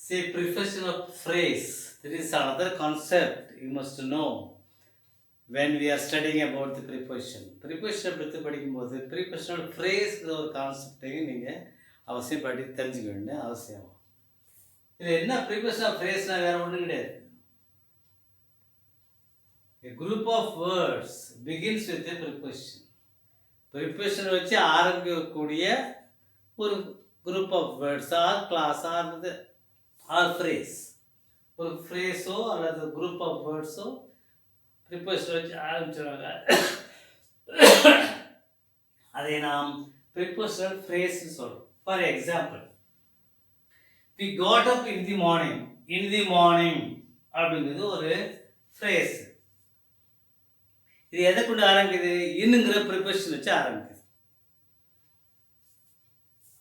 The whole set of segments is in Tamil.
See, preposition of phrase. There is another concept you must know when we are studying about the preposition. Preposition பற்றி படிக்கும்போது prepositional phrase ஒரு கான்செப்டையும் நீங்கள் அவசியம் தெரிஞ்சுக்க வேண்டிய அவசியம். இது என்ன prepositional phrase-னா வேற ஒன்றும் கிடையாது. A group of words begins with a preposition. Preposition வச்சு ஆரம்பிக்கக்கூடிய ஒரு group of words or clause or phrase. ஒரு ஃப்ரேஸோ அல்லது குரூப் ஆஃப் வேர்ட்ஸோ ப்ரிப்போசிஷன் வச்சு ஆரம்பிச்சிடுவாங்க. அதை நாம் ப்ரிப்போசிஷனல் ஃப்ரேஸ்ன்னு சொல்கிறோம். For example, we got up in the morning. In the morning அப்படிங்கிறது ஒரு ஃப்ரேஸ். இது எதை கொண்டு ஆரம்பிக்குது? இன்னுங்கிற ப்ரிப்போசிஷன் வச்சு ஆரம்பிக்குது.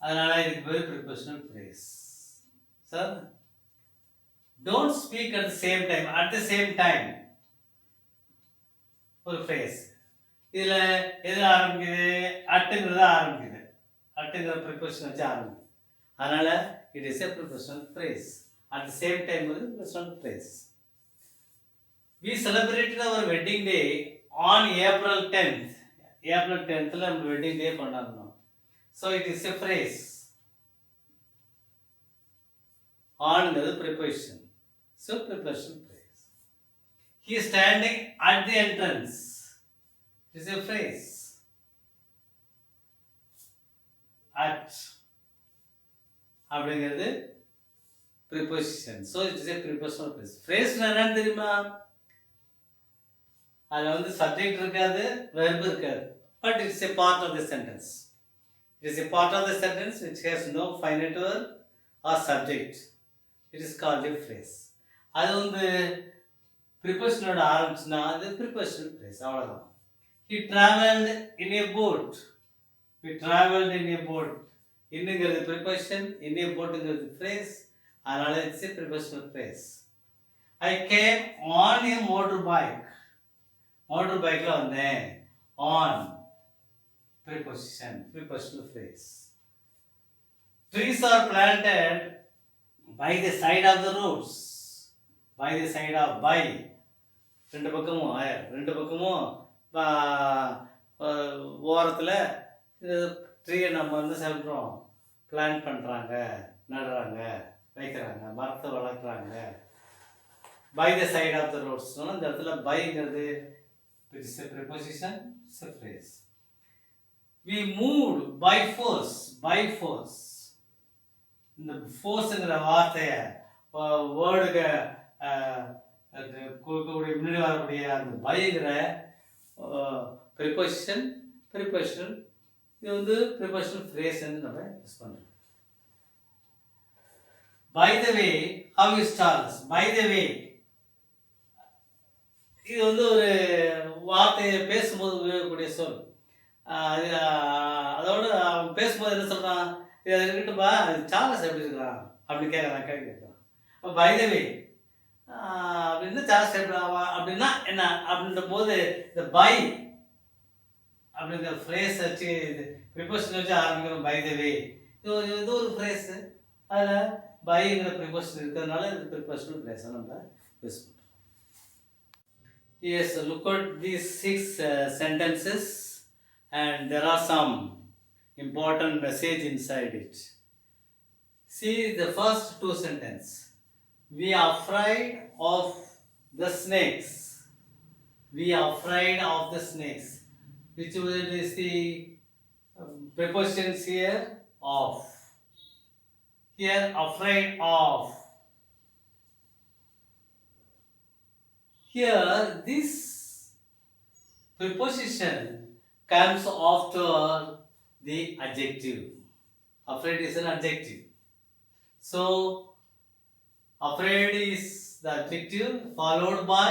அதனால் இதுக்கு பேர் prepositional phrase. Sir, don't speak at the same time. At the same time ஒரு phrase. இதில் எது ஆரம்பிக்குது? அட்டுங்கிறத ஆரம்பிக்குது. அட்டுங்கிற ப்ரிப்போசிஷன் வச்சு ஆரம்பிக்குது. அதனால் it is a prepositional phrase. At the same time ஒரு prepositional phrase. We celebrated our wedding day on April 10th. April 10th நம்ம wedding day கொண்டாடணும். So it is a phrase. ஆன்ங்கிறது preposition. So prepositional phrase. He is standing at the entrance. It is a phrase. At அப்படிங்கிறது preposition. So it is a prepositional phrase. Phrase என்னன்னு தெரியுமா? அதில் வந்து subject இருக்காது, verb இருக்காது. But it is a part of the sentence. It is a part of the sentence which has no finite verb or subject. It is called a phrase. அது வந்து ப்ரிப்போசிஷனோட ஆரம்பிச்சுன்னா அது ப்ரிப்போசிஷனல் ஃப்ரேஸ். அவ்வளோதான். He traveled in a boat. We traveled in a boat. இன்னுங்கிறது ப்ரிப்போசிஷன், in a boatங்கிறது ஃப்ரேஸ். அதனால் it's a prepositional phrase. I came on a motorbike. Motor பைக்கில் வந்தேன். on preposition, prepositional phrase. Trees are planted by the side of the roads. By the side of by ரெண்டு பக்கமும் ஓரத்தில் இது ட்ரீயை நம்ம வந்து சொல்கிறோம், பிளான் பண்ணுறாங்க, நடுறாங்க, வைக்கிறாங்க, மரத்தை வளர்க்குறாங்க. By the side of the roads இந்த இடத்துல பைங்கிறது it's a preposition, it's a phrase. We moved by force. By force இந்த ஃபோர்ஸுங்கிற வார்த்தையை வேர்டுக்கு கொடுக்கக்கூடிய முன்னாடி வரக்கூடிய அந்த பைங்கிற ப்ரிப்போசிஷன், இது வந்து ப்ரிப்போசிஷனல் ஃப்ரேஸ்ன்னு நம்ம யூஸ் பண்ணுறோம். By the way, how is Charles? By the way இது வந்து ஒரு வார்த்தையை பேசும்போது உபயோகக்கூடிய சொல். அதோட அவன் பேசும்போது என்ன சொல்கிறான்? இது இருக்கட்டும்பா, சார்லஸ் எப்படி இருக்கிறான் அப்படின்னு கேட்குறான். பை த வே அப்படின்னு சார்லஸ் எப்படி அப்படின்னா என்ன அப்படின்ற போது இந்த பை அப்படிங்கிற ஃப்ரேஸ் வச்சு ப்ரிப்போசிஷன் வச்சு ஆரம்பிக்கிறோம். பை த வே இது ஒரு ஃப்ரேஸு. அதில் பைங்கிற ப்ரிப்போசிஷன் இருக்கிறதுனால இது ப்ரிப்போசிஷனல் ஃப்ரேஸை நம்ம யூஸ் பண்ணுறோம். Yes, look at these 6 sentences and there are some important message inside it. See the first 2 sentences. We are afraid of the snakes. We are afraid of the snakes. Which word is the prepositions here? Of. Here afraid of. Here this preposition comes after the adjective. Afraid is an adjective. So afraid is the adjective followed by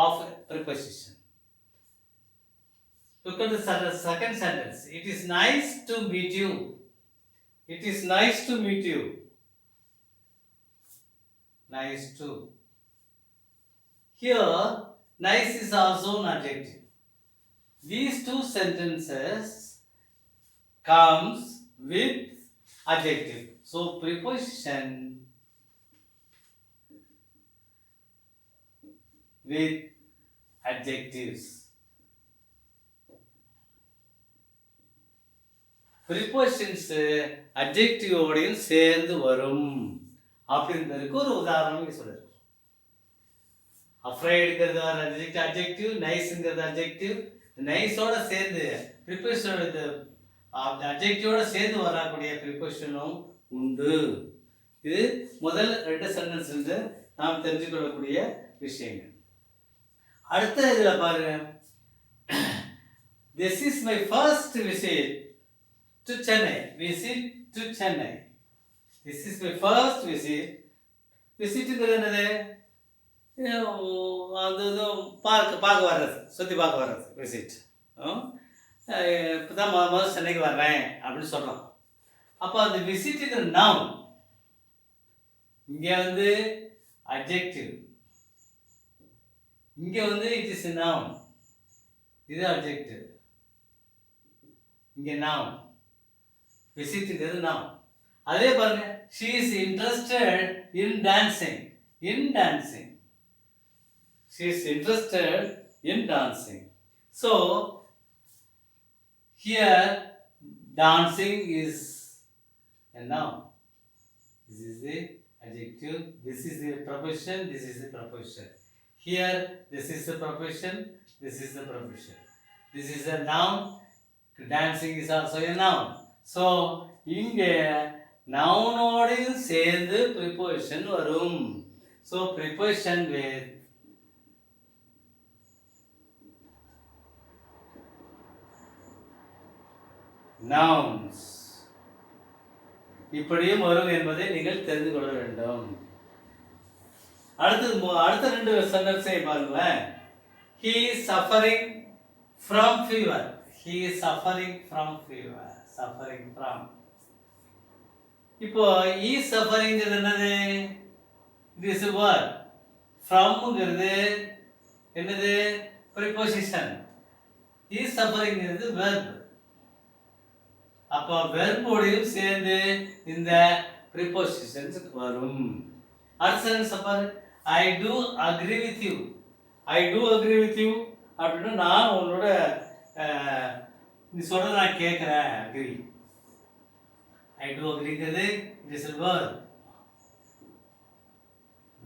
of preposition. Look at the second sentence. It is nice to meet you. It is nice to meet you. Nice to. Here, nice is also an adjective. These 2 sentences comes with adjective. So preposition with adjectives. Prepositions adjectiveோடையும் சேர்ந்து வரும் அப்படின்றதுக்கு ஒரு உதாரணம் சொல்றாரு. afraidங்கிறது ஒரு adjective, niceங்கிறது adjective. niceோட சேர்ந்து preposition adjectiveோட சேர்ந்து வரக்கூடிய prepositionம் உண்டு. இது முதல் ரெண்டு சென்டென்ஸ் இருந்து நாம் தெரிஞ்சுக்கொள்ளக்கூடிய விஷயங்கள். அடுத்த இதுல பாருங்க, this is my first visit to Chennai. Visit to Chennai. This is my first visit. விசிட்டுங்கிறது என்னது? அது பார்க்க வர்றது, சுற்றி பார்க்க வர்றது விசிட். இப்போ தான் முதல்ல சென்னைக்கு வர்றேன் அப்படின்னு சொல்கிறோம். அப்போ அந்த விசிட்டுங்கிற நவுன் இங்கே வந்து அட்ஜெக்டிவ், இங்கே வந்து இட் இஸ் நவுன், இது அட்ஜெக்டிவ், இங்கே நவுன், விசிட்டுங்கிறது நவுன். அதே பாருங்க, she is interested in dancing. In dancing, she is interested in dancing. So here dancing is a noun. This is the adjective, this is the preposition, this is the preposition. Here this is the preposition, this is the preposition. This is a noun, dancing is also a noun. So இங்கே நவுனோடையும் சேர்ந்து preposition வரும். So preposition with nouns இப்படியும் வரும் என்பதை நீங்கள் தெரிந்து கொள்ள வேண்டும். அடுத்த ரெண்டு சென்டென்ஸை பாருங்களேன். He is suffering from fever. He is suffering from fever. Suffering from. இப்போ is suffering என்னது? This word fromங்கிறது என்னது? preposition. is suffering is verb. அப்போ வெர்போடையும் சேர்ந்து இந்த prepositions வரும். அடுத்த சென்டென்ஸ் பாரு, I do agree with you. I do agree with you அப்படின்னா நான் உன்னோட நீ சொல்றத நான் கேட்குறேன், agree. I do agreeங்கிறது it is a verb.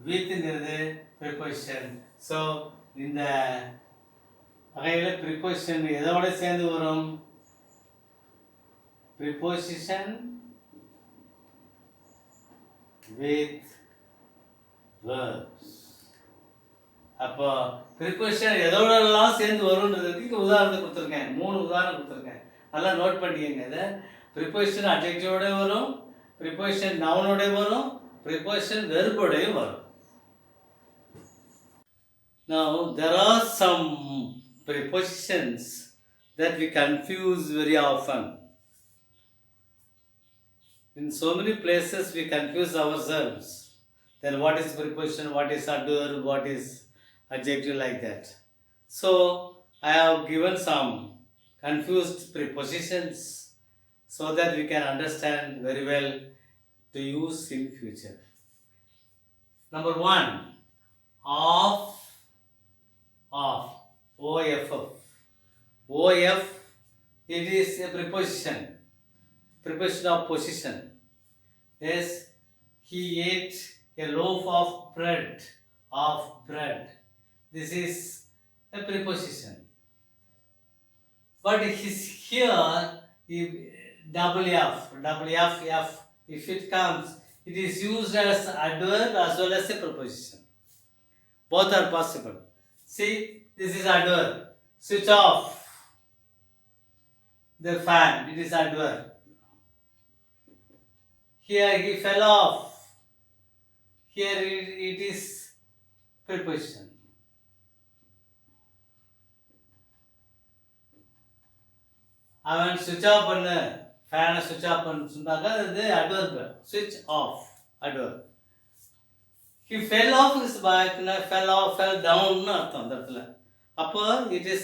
Withங்கிறது preposition. So இந்த வகையில் preposition எதோட சேர்ந்து வரும்? Preposition with verbs. அப்போ preposition எதோடலாம் சேர்ந்து வரும்ன்றதுக்கு இங்கே உதாரணத்தை கொடுத்துருக்கேன், 3 உதாரணம் கொடுத்துருக்கேன். நல்லா நோட் பண்ணிக்கங்க. இதை preposition adjectiveோட வரும், preposition nounோட வரும், preposition verbோடையும் வரும். Now there are some prepositions that we confuse very often. In so many places we confuse ourselves. Then what is preposition, what is adverb, what is adjective, like that. So I have given some confused prepositions so that we can understand very well to use in future. Number 1, off, off, OFF. OF, it is a preposition of position. Yes, he ate a loaf of bread. This is a preposition. But here, WF, if it comes, it is used as adverb as well as a preposition. Both are possible. See, this is adverb. Switch off the fan, it is adverb. Here he fell off. Here it is preposition. அவன் switch off பண்ணு, ஃபேனை switch off பண்ணு சொன்னாங்க, அது adverb. Switch off, adverb. He fell off his bike, fell down னு அர்த்தம் அந்த இடத்துல. அப்போ it is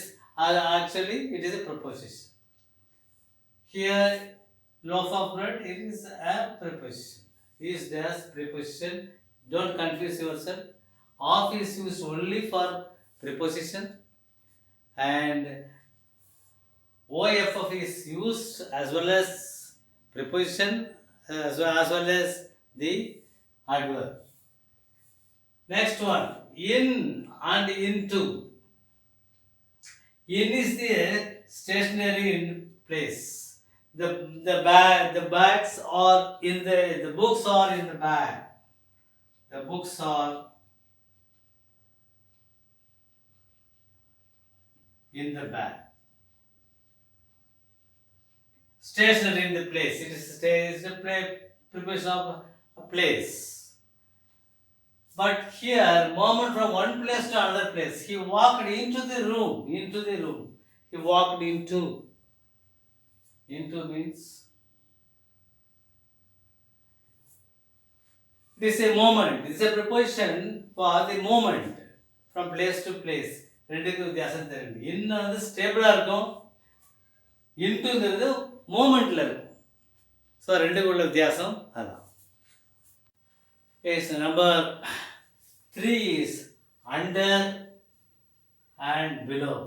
actually it is a preposition. Here Loaf of bread, it is a preposition. Is dash preposition. Don't confuse yourself. Of is used only for preposition, and OFF is used as well as preposition as well as the adverb. Next one, in and into. In is the stationary place. The bags are in the books are in the bag. The books are in the bag. Stationary in the place. It is a preposition of a place. But here, moment from one place to another place. He walked into the room. Into the room. He walked into. Into means it is a moment. It is a preposition for the moment from place to place. ரெண்டுக்கு வித்தியாசம் தெரியும். இன்னும் வந்து ஸ்டேபிளாக இருக்கும், இன்ட்டுங்கிறது மூமெண்ட்டில் இருக்கும். ஸோ ரெண்டுக்கு உள்ள வித்தியாசம் அதான். S number 3 is under and below.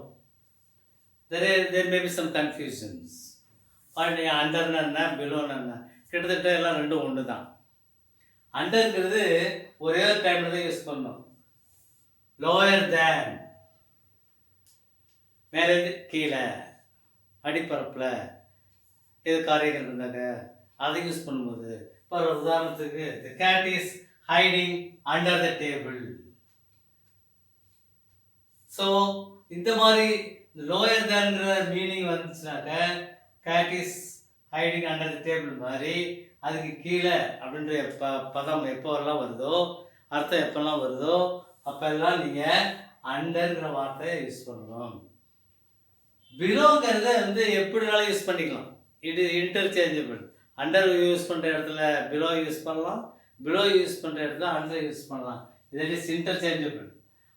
There may be some confusions. அண்டர்னா என்ன, பிலோன்னா என்ன, கிட்டத்தட்ட எல்லாம் ரெண்டும் ஒன்று தான். அண்டர்ங்கிறது ஒரே ஒரு டைமில் தான் யூஸ் பண்ணணும். லோயர் தேன், மேலேருந்து கீழே, அடிப்பரப்பில் எது காரியங்கள் இருந்தாங்க அதை யூஸ் பண்ணும்போது, இப்போ உதாரணத்துக்கு the cat is hiding under the table. So இந்த மாதிரி லோயர் தேன்ங்கிற மீனிங் வந்துச்சுனாக்க cat is hiding under the table மாதிரி, அதுக்கு கீழே அப்படின்ற பதம் எப்போல்லாம் வருதோ, அர்த்தம் எப்போல்லாம் வருதோ அப்போல்லாம் நீங்கள் அண்டர்ங்கிற வார்த்தையை யூஸ் பண்ணணும். பிலோங்கிறத வந்து எப்படினாலும் யூஸ் பண்ணிக்கலாம். இது இன்டர்சேஞ்சபிள். அண்டர் யூஸ் பண்ணுற இடத்துல பிலோ யூஸ் பண்ணலாம், பிலோ யூஸ் பண்ணுற இடத்துல அண்டர் யூஸ் பண்ணலாம். இது இஸ் இன்டர்சேஞ்சபிள்.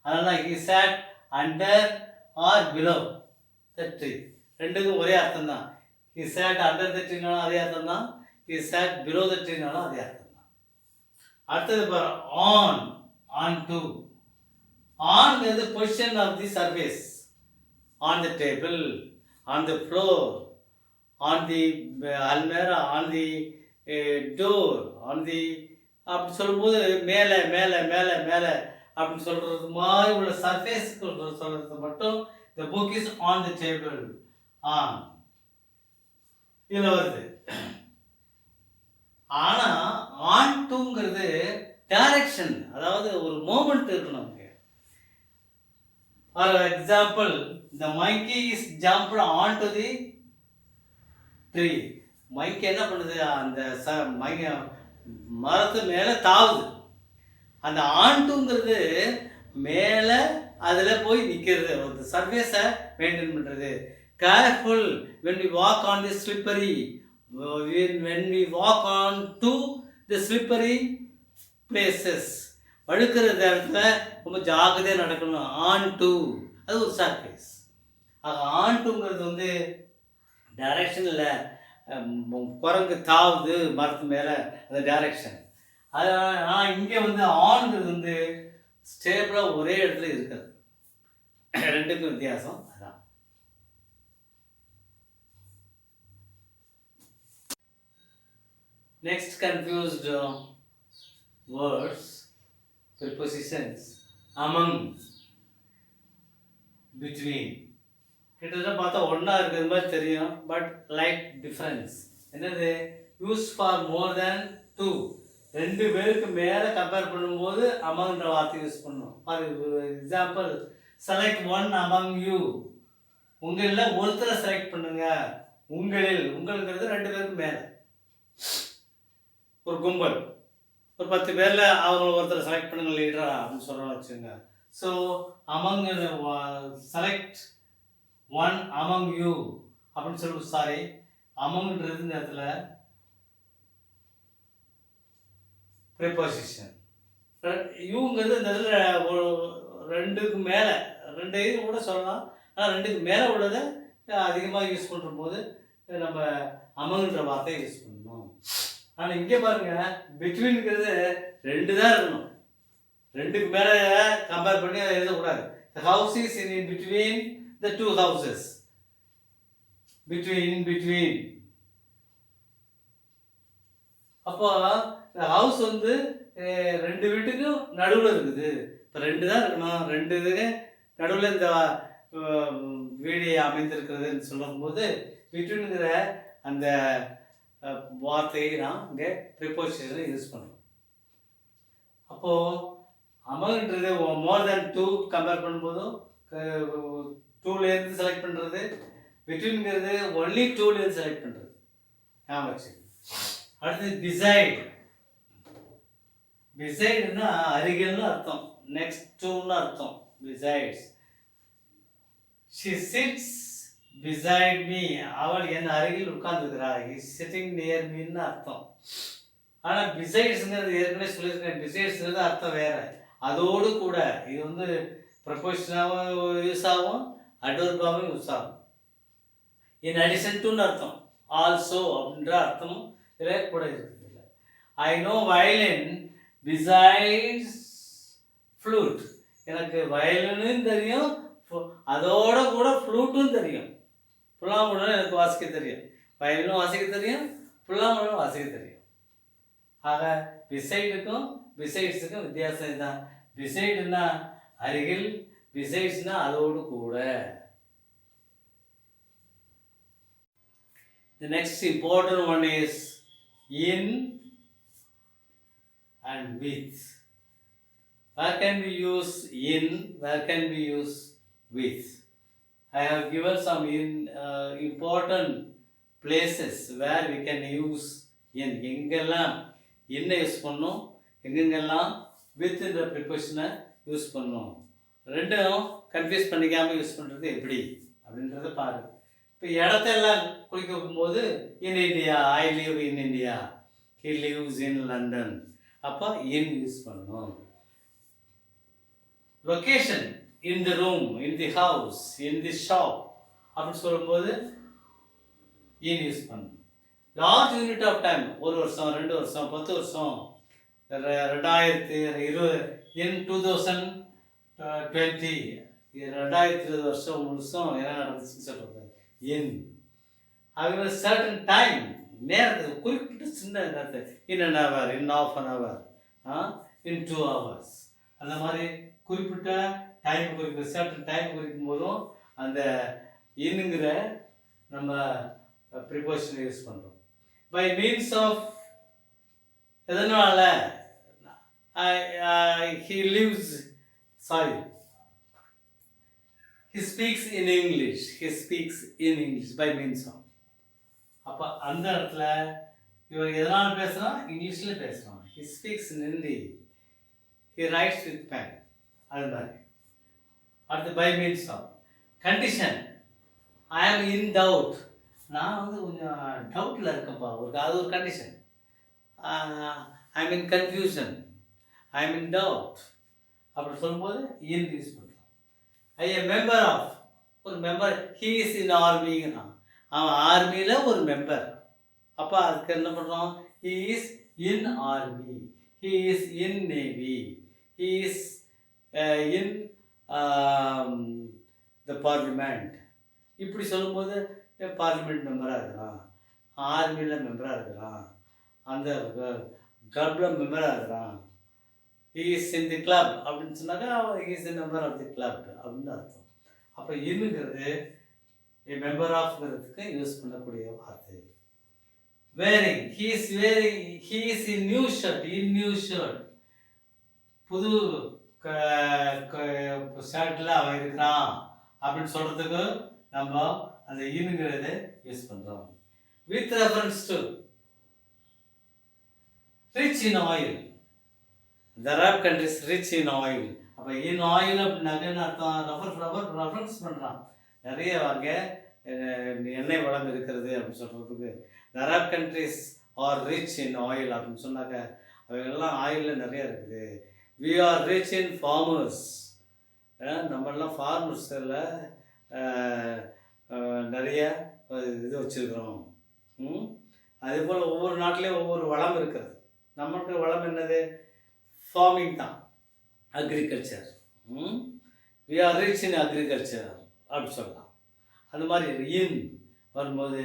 அதனால் he sat under or below the tree, ரெண்டுக்கும் ஒரே அர்த்தம் தான். ஹி சாட் அண்டர் த ட்ரீனாலும் அதே அர்த்தம் தான், ஹி சாட் பிலோ த ட்ரீனாலும் அதே அர்த்தம் தான். அடுத்தது பாரு, ஆன், ஆன் டு. ஆன்ங்கிறது position of the surface. On the table, on the floor, on the almirah, on the door, on the அப்படி சொல்லும்போது மேலே மேலே மேலே மேலே அப்படின்னு சொல்கிறது மாதிரி உள்ள சர்ஃபேஸுக்கு சொல்கிறது மட்டும் the book is on the table, on இதில் வருது. ஆனால் ஆன் டூங்கிறது டைரக்ஷன், அதாவது ஒரு மூமெண்ட் இருக்கணும் நமக்கு. For example, the monkey is jumped onto the tree. monkey என்ன பண்ணுது, அந்த மரத்து மேலே தாவுது. அந்த ஆண்டுங்கிறது மேலே அதில் போய் நிற்கிறது, அந்த சர்ஃபேஸை மெயின்டைன் பண்ணுறது. Careful when we walk on the slippery, when we walk on to the slippery places, வழுக்கிற இடத்துல ரொம்ப ஜாகிரதையாக நடக்கணும். ஆன் டூ அது ஒரு சர்ஃபேஸ். ஆக ஆன் டூங்கிறது வந்து டைரக்ஷனில் குரங்கு தாவுது மரத்து மேலே, அந்த டைரக்ஷன். அது ஆனால் இங்கே வந்து ஆன்ங்கிறது வந்து ஸ்டேபிளாக ஒரே இடத்துல இருக்கிறது. ரெண்டுக்கும் வித்தியாசம் அதான். Next confused words, prepositions, among, between. கிட்டத்தட்ட பார்த்தா ஒன்றா இருக்கிறது மாதிரி தெரியும், பட் லைக் டிஃப்ரென்ஸ். என்னது, யூஸ் ஃபார் மோர் தேன் 2, ரெண்டு பேருக்கு மேலே கம்பேர் பண்ணும்போது அமங்ன்ற வார்த்தை யூஸ் பண்ணணும். For example, select one among you, உங்களில் ஒருத்தரை செலக்ட் பண்ணுங்க. உங்களில், உங்களுங்கிறது ரெண்டு பேருக்கு மேலே, ஒரு கும்பல், ஒரு 10 பேரில் அவங்க ஒருத்தர் செலக்ட் பண்ணுங்க லீடரா அப்படின்னு சொல்கிறோம் வச்சுங்க. So among select one among you அப்படின்னு சொல்லி, சாரி அமங்ன்றது இந்த இடத்துல ப்ரிப்போசிஷன். யூங்கிறது இந்த இடத்துல ரெண்டுக்கு மேலே, ரெண்டு இது கூட சொல்லலாம், ஆனால் ரெண்டுக்கு மேலே உள்ளதை அதிகமாக யூஸ் பண்ணுற போது நம்ம அமங்குன்ற வார்த்தையை யூஸ் பண்ணணும். ஆனால் இங்கே பாருங்க, பிட்வீன்ங்கிறது 2 தான் இருக்கணும். 2க்கு மேலே கம்பேர் பண்ணி அதை எழுதக்கூடாது. The house is in between the 2 houses. Between. அப்போ இந்த ஹவுஸ் வந்து 2 வீட்டுக்கும் நடுவில் இருக்குது. இப்போ 2 தான் இருக்கணும். 2 இதுக்கு நடுவில் இந்த வீடு அமைந்திருக்கிறதுன்னு சொல்லும்போது பிட்வீன்கிற அந்த வார்த்தையை நான் இங்கே ப்ரிப்போசிஷனில் யூஸ் பண்ணுறோம். அப்போது அமங்கன்றது மோர் தேன் 2 கம்பேர் பண்ணும்போதும் 2லேருந்து செலக்ட் பண்ணுறது, பிட்வீன்ங்கிறது ஒன்லி 2லேருந்து செலக்ட் பண்ணுறது. ஞாபகம். அடுத்தது பிசைட். பிசைடுன்னா அருகில்னு அர்த்தம், நெக்ஸ்ட் டுன்னு அர்த்தம். Besides. She sits beside me. அவள் என் அருகில் உட்கார்ந்துருக்கிறாள். He is sitting near meன்னு அர்த்தம். ஆனால் பிசைட்ஸுங்கிறது ஏற்கனவே சொல்லியிருக்கேன். பிசைட்ஸுங்கிறது அர்த்தம் வேறு. அதோடு கூட இது வந்து ப்ரப்போசிஷனாகவும் யூஸ் ஆகும், அட்வர்பாகவும் யூஸ் ஆகும். இன் அடிஷன் டுன்னு அர்த்தம். ஆல்சோ அப்படின்ற அர்த்தமும் இதில் கூட இருக்குது. இல்லை, I know violin besides flute. எனக்கு வயலினும் தெரியும், அதோட கூட ஃப்ளூட்டும் தெரியும். புல்லாங்குழலும் எனக்கு வாசிக்க தெரியும். வயலினும் வாசிக்க தெரியும், புல்லாங்குழலும் வாசிக்க தெரியும். ஆக பிசைடுக்கும் பிசைட்ஸுக்கும் வித்தியாசம் தான். பிசைடுனா அருகில், பிசைட்ஸ்னா அதோடு கூட. The next important one is in and with. Where can we use in? Where can we use with? I have given some important places where we can use in. எங்கெல்லாம் என்ன யூஸ் பண்ணணும், எங்கெங்கெல்லாம் வித்ன்ற ப்ரிப்போசிஷனை யூஸ் பண்ணணும். ரெண்டும் கன்ஃபியூஸ் பண்ணிக்காமல் யூஸ் பண்ணுறது எப்படி அப்படின்றத பாரு. இப்போ இடத்தெல்லாம் குறிக்கும் போது in India, I live in India, he lives in London, அப்போ இன் யூஸ் பண்ணணும். Location, in the room, in the house, in the shop அப்படின்னு சொல்லும்போது இன் யூஸ் பண்ணணும். லார்ஜ் யூனிட் ஆஃப் டைம், 1 வருஷம், 2 வருஷம், 10 வருஷம், 2020, இன் 2020, 2020 வருஷம் முழுசும் என்ன நடந்துச்சுன்னு சொல்கிறது இன். அவங்க சர்டன் டைம், நேரத்துக்கு குறிப்பிட்ட சின்ன நேரத்தை, in an hour, in half an hour, in 2 hours, அந்த மாதிரி குறிப்பிட்ட டைம் குறிக்கிற சர்டன் டைம் குறிக்கும் போதும் அந்த இன்னுங்கிற நம்ம ப்ரிப்போசிஷனை யூஸ் பண்ணுறோம். பை மீன்ஸ் ஆஃப் எதனால, he lives, sorry, he speaks in English, he speaks in English by means of. அப்போ அந்த இடத்துல இவர் எதனால் பேசுகிறான், இங்கிலீஷில் பேசுகிறான். he speaks in Hindi, he writes with pen, அது மாதிரி. அடுத்து பை மீன்ஸ் ஆஃப். கண்டிஷன், ஐ ஆம் இன் டவுட், நான் வந்து கொஞ்சம் டவுட்டில் இருக்கேன்ப்பா, அது ஒரு condition. I am in confusion, I am in doubt அப்படி சொல்லும்போது இன் யூஸ் பண்ணுறோம். ஐ எம் மெம்பர் ஆஃப், ஒரு மெம்பர், ஹீ இஸ் இன் ஆர்மிங்கிறான், அவன் ஆர்மியில் ஒரு மெம்பர். அப்போ அதுக்கு என்ன பண்ணுறோம், he is in army, he is in navy, he is in the parliament. இப்படி சொல்லும்போது பார்லிமெண்ட் மெம்பராக இருக்கிறான், ஆர்மியில் மெம்பராக இருக்கிறான், அந்த கிளப்பில் மெம்பராக இருக்கிறான். he is in the club அப்படின்னு சொன்னாக்கா he is a member of the club அப்படின்னு அர்த்தம். அப்போ இன்னுங்கிறது மெம்பர் ஆஃப்ங்கிறதுக்கு யூஸ் பண்ணக்கூடிய வார்த்தை. Wearing, he is wearing, he is in new shirt, in new shirt, புது ஷர்ட்டில் அவன் இருக்கிறான் அப்படின்னு சொல்கிறதுக்கு நம்ம அந்த இன்னுங்கிறத யூஸ் பண்ணுறோம். With reference to rich in oil, the Arab countries rich in oil. அப்போ இன் ஆயில் அப்படின்னாக்க என்ன அர்த்தம், ரெஃபரன்ஸ் பண்ணுறான். நிறைய அங்கே எண்ணெய் வளம் இருக்கிறது அப்படின்னு சொல்கிறதுக்கு the Arab countries are rich in oil அப்படின்னு சொன்னாக்க அவைகள்லாம் ஆயிலில் நிறைய இருக்குது. we are rich in farmers, நம்மளாம் ஃபார்மர்ஸில் நிறைய இது வச்சுருக்கிறோம். அதே போல் ஒவ்வொரு நாட்டிலையும் ஒவ்வொரு வளம் இருக்கிறது. நமக்கு வளம் என்னது? ஃபார்மிங் தான், agriculture. We are rich in agriculture அப்படின்னு சொல்லலாம். அந்த மாதிரி இன் வரும்போது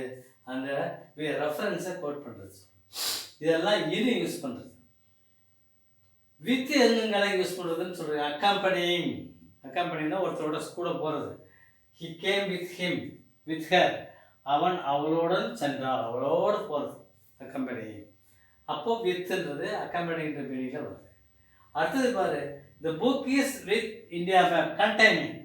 அந்த ரெஃபரன்ஸை கோட் பண்ணுறது, இதெல்லாம் இனி யூஸ் பண்ணுறது. வித் எங்கெங்கெல்லாம் யூஸ் பண்ணுறதுன்னு சொல்கிறது. அக்காம்பனிங்னா ஒருத்தரோட கூட போகிறது. He came with him, with her, அவன் அவளுடன் சென்றான், அவளோடு போகிறது அக்கம்பனிங். அப்போது வித்துன்றது அக்கம்பனிங்கிற மீனிங்கில் வருது. அடுத்தது பாரு, the book is with India map containing.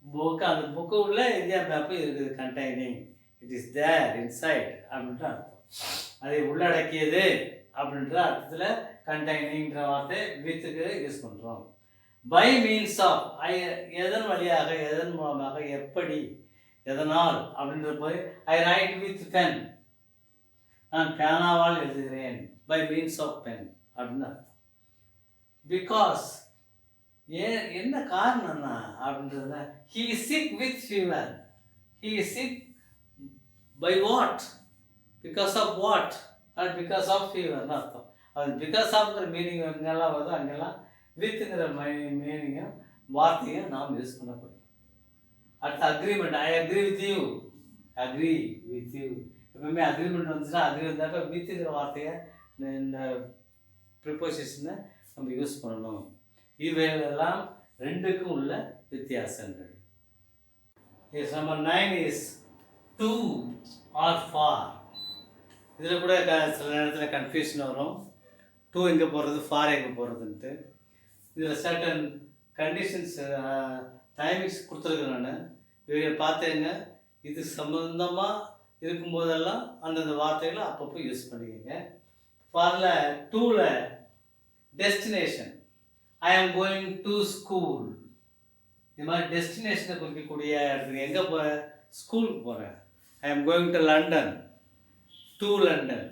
Book, அந்த புக்கு உள்ள இந்தியா மேப்பு இருக்குது. Containing, it is there inside அப்படின்ற அர்த்தம். அதை உள்ளடக்கியது அப்படின்ற அர்த்தத்தில் கண்டெய்னிங்கிற வார்த்தை வித்துக்கு யூஸ் பண்ணுறோம். பை மீன்ஸ் ஆஃப், எதன் வழியாக, எதன் மூலமாக, எப்படி, எதனால் அப்படின்ற போய் ஐ ரைட் வித் பென், நான் பேனாவால் எழுதுகிறேன். பை மீன்ஸ் ஆஃப் பென் அப்படின்னு அர்த்தம். பிகாஸ், என்ன காரணம்னா அப்படின்றத, he is sick with fever. He is sick by what, because of what, and because of ஃபீவர்னு அர்த்தம். அது பிகாஸ் ஆஃப்ங்கிற மீனிங் எங்கெல்லாம் வருதோ அங்கெல்லாம் வித்துங்கிற மீனிங்கும் வார்த்தையும் நாம் யூஸ் பண்ணக்கூடாது. அடுத்து agreement, I agree with you, agree with you. எப்பவுமே அக்ரிமெண்ட் வந்துச்சுன்னா, அக்ரி வந்தாக்க வித்துங்கிற வார்த்தையை, இந்த ப்ரிப்போசிஷனை நம்ம யூஸ் பண்ணணும். இவைகளெல்லாம் ரெண்டுக்கும் உள்ள வித்தியாசங்கள். Is number 9 is to or for. இதில் கூட சில நேரத்தில் கன்ஃபியூஷன் வரும். டு எங்கே போகிறது, ஃபார் எங்கே போகிறதுன்ட்டு. இதில் சர்டன் கண்டிஷன்ஸ், டைமிங்ஸ் கொடுத்துருக்கேன் நான். இவையை பார்த்தேங்க. இது சம்மந்தமாக இருக்கும்போதெல்லாம் அந்தந்த வார்த்தைகளை அப்பப்போ யூஸ் பண்ணிக்கோங்க. ஃபாரில் டூவில் destination, I am going to school. இது மாதிரி டெஸ்டினேஷனை குறிக்கக்கூடிய இடத்துக்கு எங்கே போகிற, ஸ்கூலுக்கு போகிறேன். I am going to London, to London.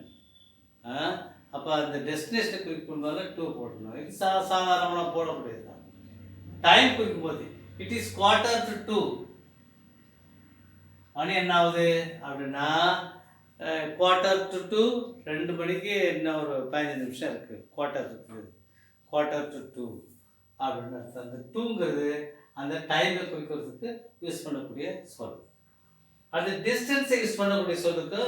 அப்போ அந்த டெஸ்டினேஷனை குறிக்கும்போது டூ போடணும். இது சாதாரணமாக போடக்கூடியது தான். டைம் குறிக்கும்போது இட் இஸ் 1:45. மணி என்ன ஆகுது அப்படின்னா 1:45, 2 மணிக்கு இன்னும் ஒரு 15 நிமிஷம் இருக்குது. குவார்ட்டர் இருக்குது, 1:45 அப்படின்னு அர்த்தம். அந்த டூங்கிறது அந்த டைமை குறிக்கிறதுக்கு யூஸ் பண்ணக்கூடிய சொல். அது டிஸ்டன்ஸை யூஸ் பண்ணக்கூடிய சொல்லுக்கு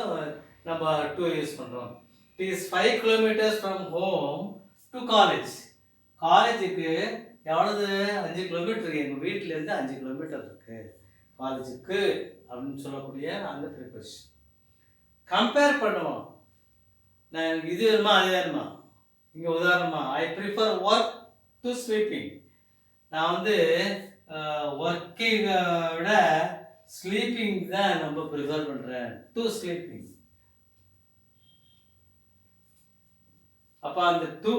நம்ம டூ யூஸ் பண்ணுறோம். It is 5 kilometers from home to college. காலேஜுக்கு எவ்வளவு? 5 கிலோமீட்டர். எங்கள் வீட்டிலேருந்து 5 கிலோமீட்டர் இருக்குது காலேஜுக்கு அப்படின்னு சொல்லக்கூடிய அந்த ப்ரிப்பரேஷன். கம்பேர் பண்ணுவோம். நான் இது வேணுமா அது வேணுமா. இங்கே உதாரணமாக, I prefer work to sleeping. நான் வந்து ஒர்க்கிங்கை விட ஸ்லீப்பிங் தான் ரொம்ப ப்ரிஃபர் பண்ணுறேன். To sleeping. அப்போ அந்த டூ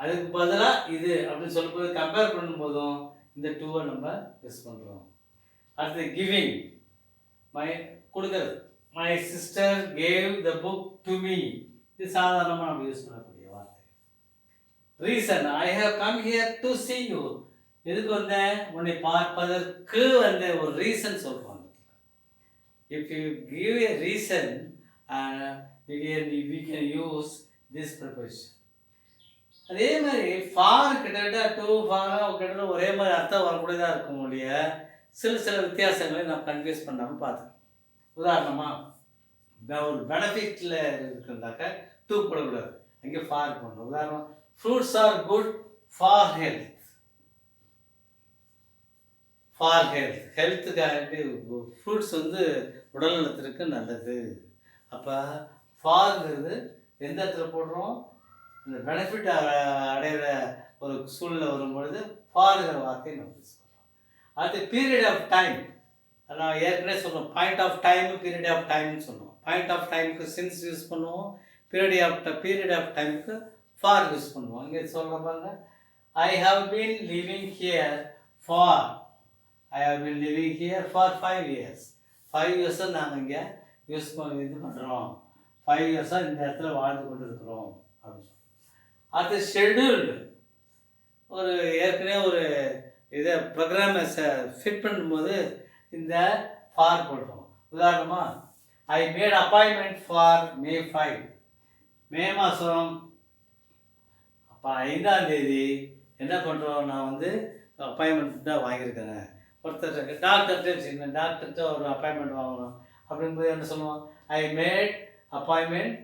அதுக்கு பதிலாக இது அப்படின்னு சொல்லும்போது, கம்பேர் பண்ணும்போதும் இந்த டூவை நம்ம யூஸ் பண்ணுறோம். அடுத்து கிவிங், கொடுக்குறது. My sister gave the book to me. இது சாதாரணமாக நம்ம யூஸ் பண்ணக்கூடிய வார்த்தை. Reason, I have come here to see you. எதுக்கு வந்தேன்? உன்னை பார்ப்பதற்கு வந்த ஒரு ரீசன் சொல்லுவாங்க. If you give a reason, we can use this preposition. அதே மாதிரி ஃபார் கிட்டத்தட்ட டூ ஃபாராக கிட்டத்தட்ட ஒரே மாதிரி அர்த்தம் வரக்கூடியதாக இருக்கும் முடிய சில வித்தியாசங்களை நான் கன்ஃபியூஸ் பண்ணாமல் பார்த்துக்கேன். உதாரணமாக, ஒரு பெனிஃபிட்டில் இருக்கிறதாக்க டூ போடக்கூடாது, அங்கே ஃபார் போடணும். உதாரணம், fruits are good for health. For health, ஹெல்த்துக்காண்டி ஃப்ரூட்ஸ் வந்து உடல் நலத்திற்கு நல்லது. அப்போ ஃபார்ங்கிறது எந்த இடத்துல போடுறோம்? இந்த பெனிஃபிட் அடைகிற ஒரு சூழ்நிலை வரும்பொழுது ஃபாருங்கிற வார்த்தையை நம்ம யூஸ் பண்ணுறோம். அடுத்து பீரியட் ஆஃப் டைம். நான் ஏற்கனவே சொல்லுவோம், point of time, period of டைம்னு சொல்லுவோம். பாயிண்ட் ஆஃப் டைமுக்கு சின்ஸ் யூஸ் பண்ணுவோம். பீரியட் ஆஃப் டைமுக்கு ஃபார் யூஸ் பண்ணுவோம். இங்கே சொல்கிறப்பாங்க, I have been living here for 5 years. 5 years நாங்கள் இங்கே யூஸ் இது பண்ணுறோம். 5 years இந்த இடத்துல வாழ்ந்து கொண்டு இருக்கிறோம் அப்படின்னு சொல்லுவோம். அது ஷெட்யூல்டு. ஒரு ஏற்கனவே ஒரு இதை ப்ரோக்ராமை ஃபிட் பண்ணும்போது இந்த ஃபார் போடுறோம். உதாரணமா ஐ மேட் அப்பாயின்மெண்ட் ஃபார் மே 5. மே மாதம் அப்போ 5ஆம் தேதி என்ன பண்ணுறோம், நான் வந்து அப்பாயின்மெண்ட் தான் வாங்கியிருக்கிறேன். ஒருத்தர் டாக்டர்கிட்ட வச்சுக்கணும், டாக்டர்கிட்ட ஒரு அப்பாயின்மெண்ட் வாங்கணும் அப்படிங்கும்போது என்ன சொல்லுவோம், ஐ மேட் அப்பாயின்மெண்ட்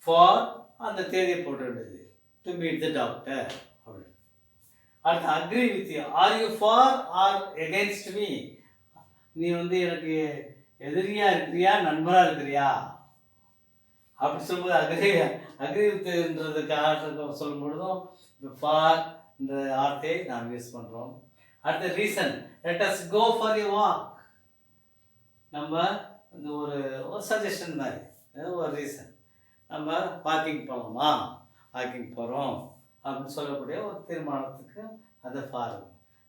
ஃபார் அந்த தேதியை போட்டு வேண்டியது டு மீட் த டாக்டர் அப்படின்னு. அடுத்து agree with you, are you for R against me, நீ வந்து எனக்கு எதிரியா இருக்கிறியா நண்பராக இருக்கிறியா அப்படி சொல்லும்போது அக்ரி வித்ன்றதுக்கு சொல்லும் பொழுதும் இந்த ஃபார் இந்த வார்த்தையை நாம் யூஸ் பண்ணுறோம். அடுத்த reason, let us go for you walk, நம்ம இந்த ஒரு சஜஷன் மாதிரி ஒரு ரீசன், நம்ம வாக்கிங் போகலாமா, வாக்கிங் போகிறோம் அப்படின்னு சொல்லக்கூடிய ஒரு தீர்மானத்துக்கு அது for.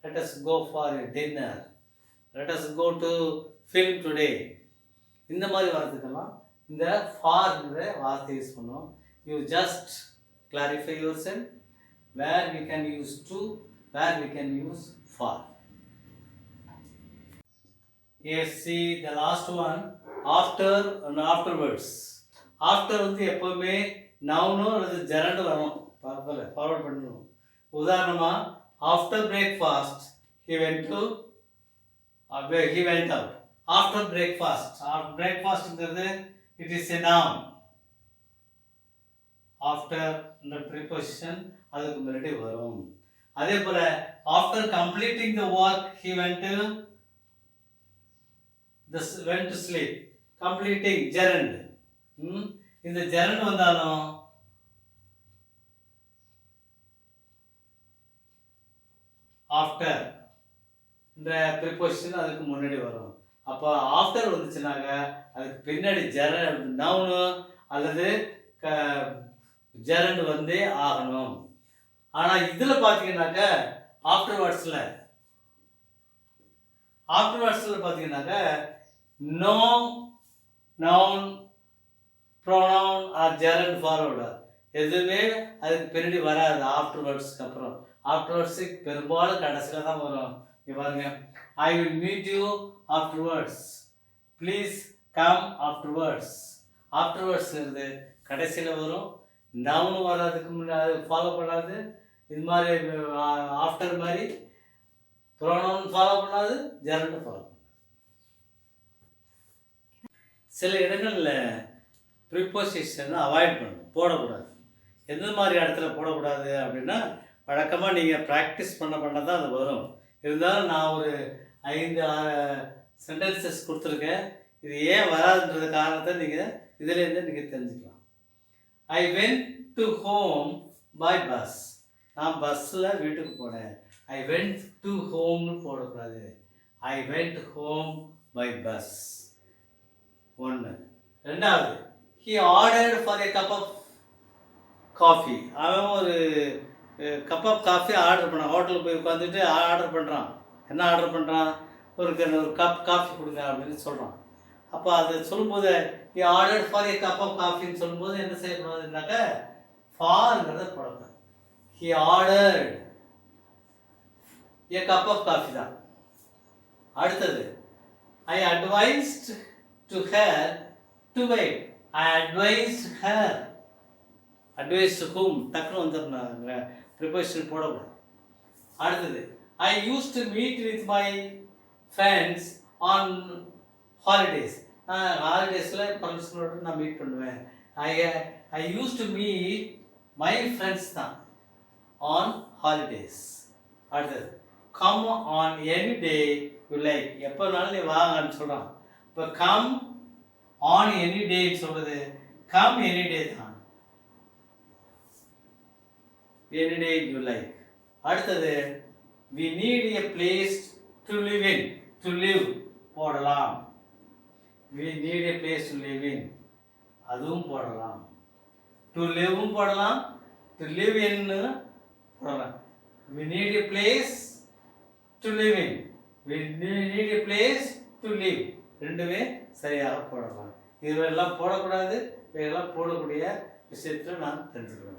Let us go for a dinner, let us go to film today, இந்த மாதிரி வரதுக்கெல்லாம் இந்த ஃபார்ங்கிற வார்த்தை யூஸ் பண்ணுவோம். You just clarify yourself where we can use to, where we can use for. Yes, see the last one, after and afterwards. After வந்து எப்பவுமே நவுனோ அல்லது ஜெரண்டு வரும், ஃபார்வர்ட் பண்ணணும். உதாரணமா after breakfast he went out. After breakfast, பிரேக்ஃபாஸ்ட்ங்கிறது it is a noun. After இந்த ப்ரிபோசிஷன் அதுக்கு முன்னாடி வரும். அதே போல after completing the work he went to sleep. Completing gerund. இந்த gerund வந்தாலும் after இந்த preposition அதுக்கு முன்னாடி வரும். அப்போ after வந்துச்சுனாங்க அதுக்கு பின்னாடி gerund noun அல்லது gerund வந்தே ஆகணும். ஆனா இதுல பாத்தீங்கன்னாக்க afterwardsல பாத்தீங்கன்னாக்க no noun pronoun or gerund forward எதுவுமே அதுக்கு பின்னாடி வராது. ஆஃப்டர்வர்ட்ஸ்க்கு அப்புறம் ஆஃப்டர்வர்ட்ஸுக்கு பெரும்பாலும் கடைசியில் தான் வரும். இங்கே பாருங்க, I will meet you afterwards, please come afterwards. ஆஃப்டர்வர்ட்ஸ்ங்கிறது கடைசியில் வரும். நவுன் வர்றதுக்கு முன்னாடி ஃபாலோ பண்ணாது. இது மாதிரி ஆஃப்டர் மாதிரி ப்ரோனவுன் ஃபாலோ பண்ணாது, ஜெரண்ட் ஃபாலோ பண்ணாது. சில இடங்களில் ப்ரிப்போசிஷனை அவாய்ட் பண்ணணும், போடக்கூடாது. எந்த மாதிரி இடத்துல போடக்கூடாது அப்படின்னா, வழக்கமாக நீங்கள் ப்ராக்டிஸ் பண்ண தான் அது வரும். இருந்தாலும் நான் ஒரு 5-6 சென்டென்சஸ் கொடுத்துருக்கேன். இது ஏன் வராதுன்றது காரணத்தை நீங்கள் இதுலேருந்து நீங்கள் தெரிஞ்சுக்கலாம். I went to home by bus, நான் பஸ்ஸில் வீட்டுக்கு போனேன். ஐ வென்ட் டு ஹோம்னு போடக்கூடாது, I went home by bus. ஒன்று. ரெண்டாவது, he ordered for a cup of coffee. அவன் ஒரு கப் ஆஃப் காஃபி ஆர்டர் பண்ணான். ஹோட்டலுக்கு போய் உட்காந்துட்டு ஆர்டர் பண்ணுறான். என்ன ஆர்டர் பண்ணுறான், ஒரு கப் காஃபி கொடுங்க அப்படின்னு சொல்கிறான். அப்போ அதை சொல்லும்போது he ordered for a cup of coffeeன்னு சொல்லும்போது என்ன செய்யக்கூடாதுன்னாக்க ஃபார்ங்கிறத போடக்கூடாது. he ordered a cup of coffee தான். அடுத்தது, I advised to her to wait. I advised her. Advised to whom? டக்குனு வந்துடுறாங்க, ப்ரிப்போசிஷன் போடக்கூடாது. அடுத்தது, I used to meet with my friends on holidays. நான் ஹாலிடேஸில் ஃப்ரெண்ட்ஸ்களோட நான் மீட் பண்ணுவேன். I used to meet my friends தான் on holidays. அடுத்தது, come on any day you like. எப்போனாலும் நீ வாங்கன்னு சொல்கிறான். இப்போ come on any day சொல்கிறது come any day தான், any day you like. அடுத்தது, we need a place to live in. to live போடலாம், we need a place to live in அதுவும் போடலாம். to liveவும் போடலாம், to live in போடலாம். we need a place to live in, we need a place to live ரெண்டுமே சரியாக போடலாம். இதுவெல்லாம் போடக்கூடாது, இதெல்லாம் போடக்கூடிய விஷயத்தில் நான் தெரிஞ்சுக்கிறேன்.